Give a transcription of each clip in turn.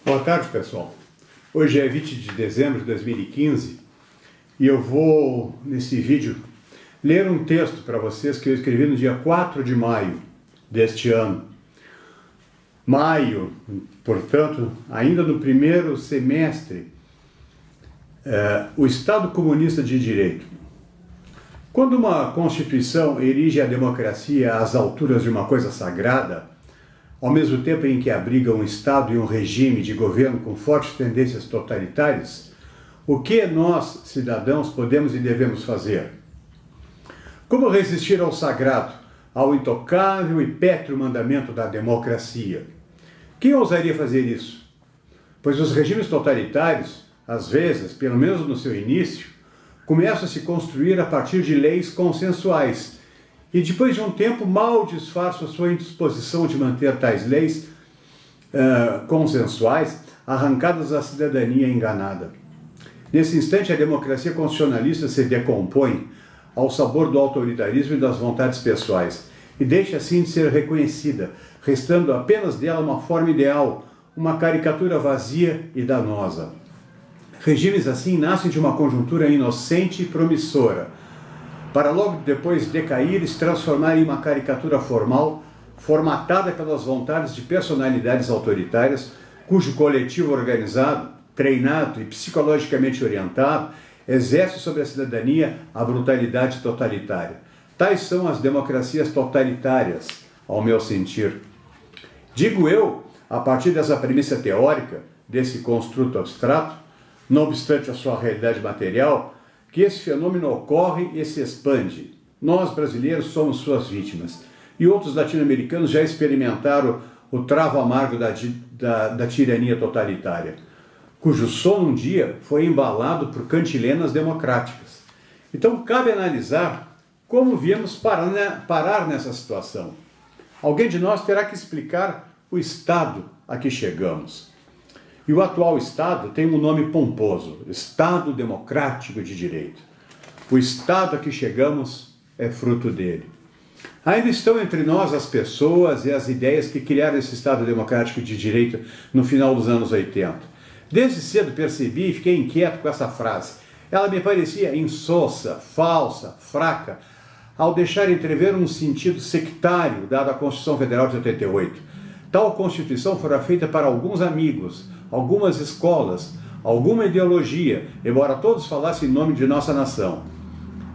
Boa tarde, pessoal. Hoje é 20 de dezembro de 2015 e eu vou, nesse vídeo, ler um texto para vocês que eu escrevi no dia 4 de maio deste ano. Maio, portanto, ainda no primeiro semestre, o Estado Comunista de Direito. Quando uma Constituição erige a democracia às alturas de uma coisa sagrada, ao mesmo tempo em que abriga um Estado e um regime de governo com fortes tendências totalitárias, o que nós, cidadãos, podemos e devemos fazer? Como resistir ao sagrado, ao intocável e pétreo mandamento da democracia? Quem ousaria fazer isso? Pois os regimes totalitários, às vezes, pelo menos no seu início, começam a se construir a partir de leis consensuais, e depois de um tempo mal disfarçam a sua indisposição de manter tais leis consensuais arrancadas à cidadania enganada. Nesse instante, a democracia constitucionalista se decompõe ao sabor do autoritarismo e das vontades pessoais, e deixa assim de ser reconhecida, restando apenas dela uma forma ideal, uma caricatura vazia e danosa. Regimes assim nascem de uma conjuntura inocente e promissora, para logo depois decair e se transformar em uma caricatura formal, formatada pelas vontades de personalidades autoritárias, cujo coletivo organizado, treinado e psicologicamente orientado, exerce sobre a cidadania a brutalidade totalitária. Tais são as democracias totalitárias, ao meu sentir. Digo eu, a partir dessa premissa teórica, desse construto abstrato, não obstante a sua realidade material, que esse fenômeno ocorre e se expande. Nós, brasileiros, somos suas vítimas. E outros latino-americanos já experimentaram o travo amargo da tirania totalitária, cujo som um dia foi embalado por cantilenas democráticas. Então, cabe analisar como viemos parar nessa situação. Alguém de nós terá que explicar o estado a que chegamos. E o atual Estado tem um nome pomposo: Estado Democrático de Direito. O Estado a que chegamos é fruto dele. Ainda estão entre nós as pessoas e as ideias que criaram esse Estado Democrático de Direito no final dos anos 80. Desde cedo percebi e fiquei inquieto com essa frase. Ela me parecia insossa, falsa, fraca, ao deixar entrever um sentido sectário dado à Constituição Federal de 88. Tal Constituição fora feita para alguns amigos, algumas escolas, alguma ideologia, embora todos falassem em nome de nossa nação.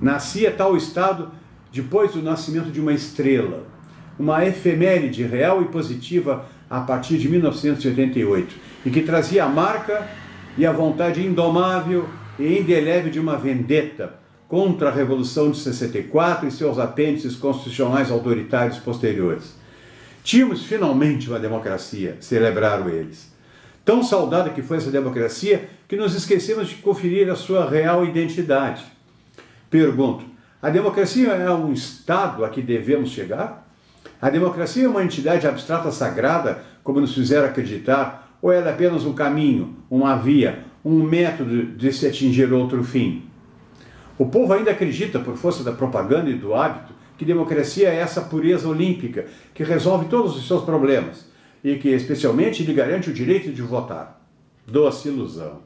Nascia tal Estado depois do nascimento de uma estrela, uma efeméride real e positiva a partir de 1988, e que trazia a marca e a vontade indomável e indelével de uma vendetta contra a Revolução de 64 e seus apêndices constitucionais autoritários posteriores. Tínhamos finalmente uma democracia, celebraram eles. Tão saudada que foi essa democracia que nos esquecemos de conferir a sua real identidade. Pergunto, a democracia é um Estado a que devemos chegar? A democracia é uma entidade abstrata sagrada, como nos fizeram acreditar, ou ela é apenas um caminho, uma via, um método de se atingir outro fim? O povo ainda acredita, por força da propaganda e do hábito, que democracia é essa pureza olímpica que resolve todos os seus problemas e que especialmente lhe garante o direito de votar. Doce ilusão.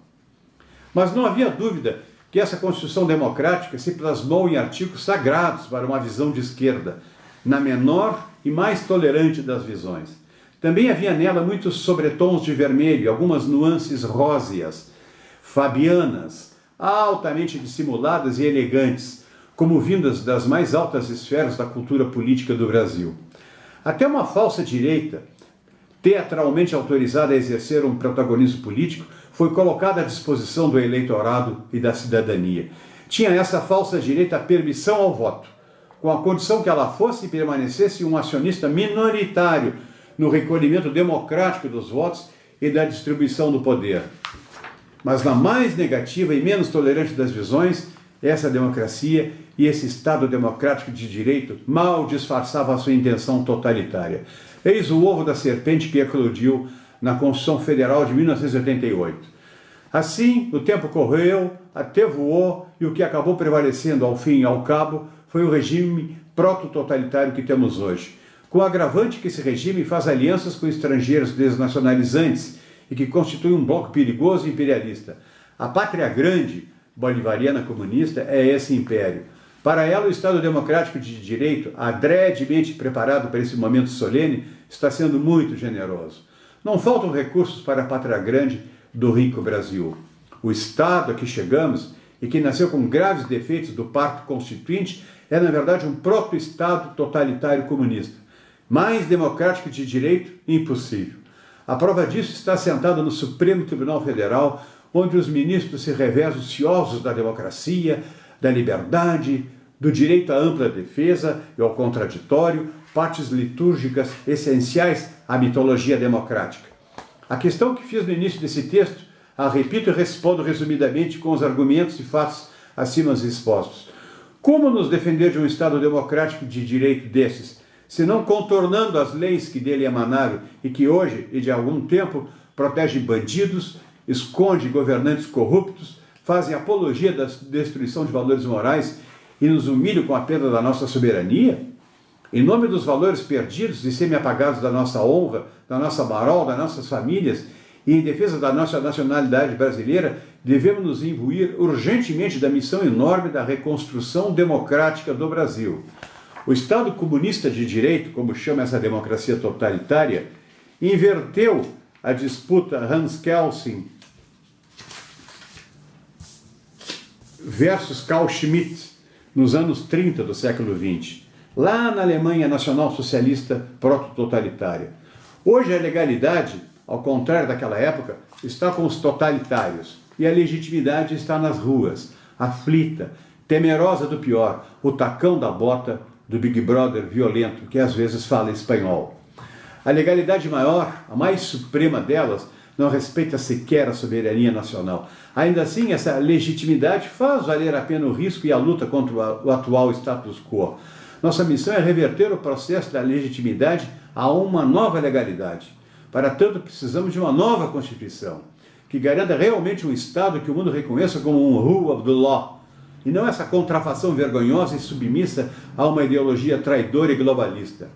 Mas não havia dúvida que essa Constituição democrática se plasmou em artigos sagrados para uma visão de esquerda, na menor e mais tolerante das visões. Também havia nela muitos sobretons de vermelho, algumas nuances róseas, fabianas, altamente dissimuladas e elegantes, como vindas das mais altas esferas da cultura política do Brasil. Até uma falsa direita, teatralmente autorizada a exercer um protagonismo político, foi colocada à disposição do eleitorado e da cidadania. Tinha essa falsa direita permissão ao voto, com a condição que ela fosse e permanecesse um acionista minoritário no recolhimento democrático dos votos e da distribuição do poder. Mas na mais negativa e menos tolerante das visões, essa democracia e esse Estado democrático de direito mal disfarçava a sua intenção totalitária. Eis o ovo da serpente que eclodiu na Constituição Federal de 1988. Assim, o tempo correu, até voou, e o que acabou prevalecendo ao fim e ao cabo foi o regime proto-totalitário que temos hoje, com o agravante que esse regime faz alianças com estrangeiros desnacionalizantes e que constitui um bloco perigoso e imperialista. A pátria grande, bolivariana comunista, é esse império. Para ela, o Estado democrático de direito, adredemente preparado para esse momento solene, está sendo muito generoso. Não faltam recursos para a pátria grande do rico Brasil. O Estado a que chegamos, e que nasceu com graves defeitos do Pacto Constituinte, é, na verdade, um proto-Estado totalitário comunista. Mais democrático de direito, impossível. A prova disso está assentada no Supremo Tribunal Federal, onde os ministros se revezam ciosos da democracia, da liberdade, do direito à ampla defesa e ao contraditório, partes litúrgicas essenciais à mitologia democrática. A questão que fiz no início desse texto, a repito e respondo resumidamente com os argumentos e fatos acima expostos. Como nos defender de um Estado democrático de direito desses, se não contornando as leis que dele emanaram e que hoje e de algum tempo protegem bandidos, esconde governantes corruptos, fazem apologia da destruição de valores morais e nos humilham com a perda da nossa soberania? Em nome dos valores perdidos e semi-apagados da nossa honra, da nossa moral, das nossas famílias e em defesa da nossa nacionalidade brasileira, devemos nos imbuir urgentemente da missão enorme da reconstrução democrática do Brasil. O Estado comunista de direito, como chama essa democracia totalitária, inverteu a disputa Hans Kelsen versus Carl Schmitt nos anos 30 do século XX, lá na Alemanha nacional-socialista proto-totalitária. Hoje a legalidade, ao contrário daquela época, está com os totalitários e a legitimidade está nas ruas, aflita, temerosa do pior, o tacão da bota do Big Brother violento, que às vezes fala espanhol. A legalidade maior, a mais suprema delas, não respeita sequer a soberania nacional. Ainda assim, essa legitimidade faz valer a pena o risco e a luta contra o atual status quo. Nossa missão é reverter o processo da legitimidade a uma nova legalidade. Para tanto, precisamos de uma nova Constituição, que garanta realmente um Estado que o mundo reconheça como um rule of the law, e não essa contrafação vergonhosa e submissa a uma ideologia traidora e globalista.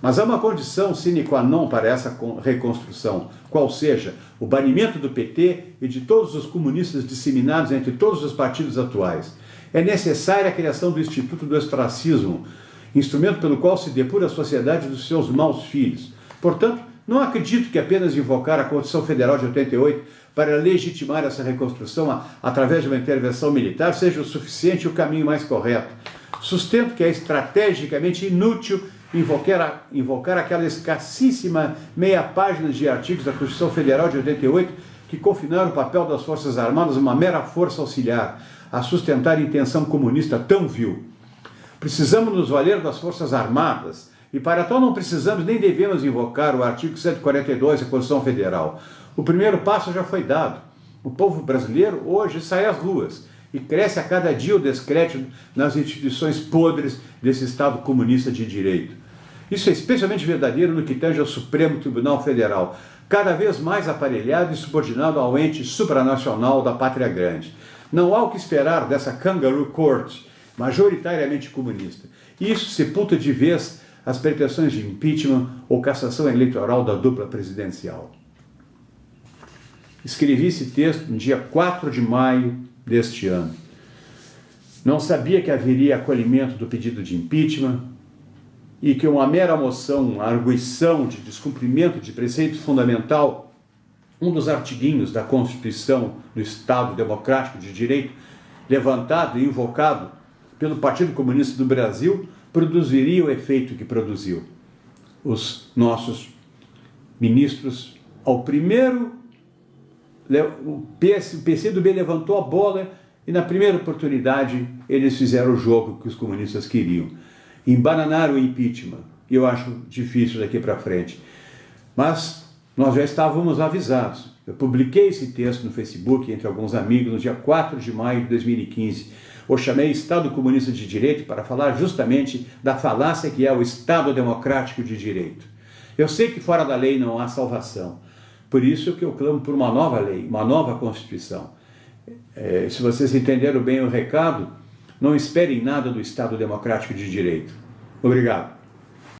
Mas há uma condição sine qua non para essa reconstrução, qual seja o banimento do PT e de todos os comunistas disseminados entre todos os partidos atuais. É necessária a criação do Instituto do Ostracismo, instrumento pelo qual se depura a sociedade dos seus maus filhos. Portanto, não acredito que apenas invocar a Constituição Federal de 88 para legitimar essa reconstrução através de uma intervenção militar seja o suficiente e o caminho mais correto. Sustento que é estrategicamente inútil invocar aquela escassíssima meia página de artigos da Constituição Federal de 88 que confinaram o papel das Forças Armadas a uma mera força auxiliar, a sustentar a intenção comunista tão vil. Precisamos nos valer das Forças Armadas, e para tal não precisamos nem devemos invocar o artigo 142 da Constituição Federal. O primeiro passo já foi dado. O povo brasileiro hoje sai às ruas e cresce a cada dia o descrédito nas instituições podres desse Estado comunista de direito. Isso é especialmente verdadeiro no que tange ao Supremo Tribunal Federal, cada vez mais aparelhado e subordinado ao ente supranacional da pátria grande. Não há o que esperar dessa Kangaroo Court, majoritariamente comunista. Isso sepulta de vez as pretensões de impeachment ou cassação eleitoral da dupla presidencial. Escrevi esse texto no dia 4 de maio deste ano. Não sabia que haveria acolhimento do pedido de impeachment e que uma mera moção, uma arguição de descumprimento de preceito fundamental, um dos artiguinhos da Constituição do Estado Democrático de Direito, levantado e invocado pelo Partido Comunista do Brasil, produziria o efeito que produziu. Os nossos ministros, ao primeiro, o PCdoB levantou a bola e na primeira oportunidade eles fizeram o jogo que os comunistas queriam. Embananaram o impeachment. E eu acho difícil daqui para frente. Mas nós já estávamos avisados. Eu publiquei esse texto no Facebook entre alguns amigos no dia 4 de maio de 2015. Eu chamei Estado Comunista de Direito para falar justamente da falácia que é o Estado Democrático de Direito. Eu sei que fora da lei não há salvação. Por isso que eu clamo por uma nova lei, uma nova Constituição. Se vocês entenderam bem o recado, não esperem nada do Estado Democrático de Direito. Obrigado.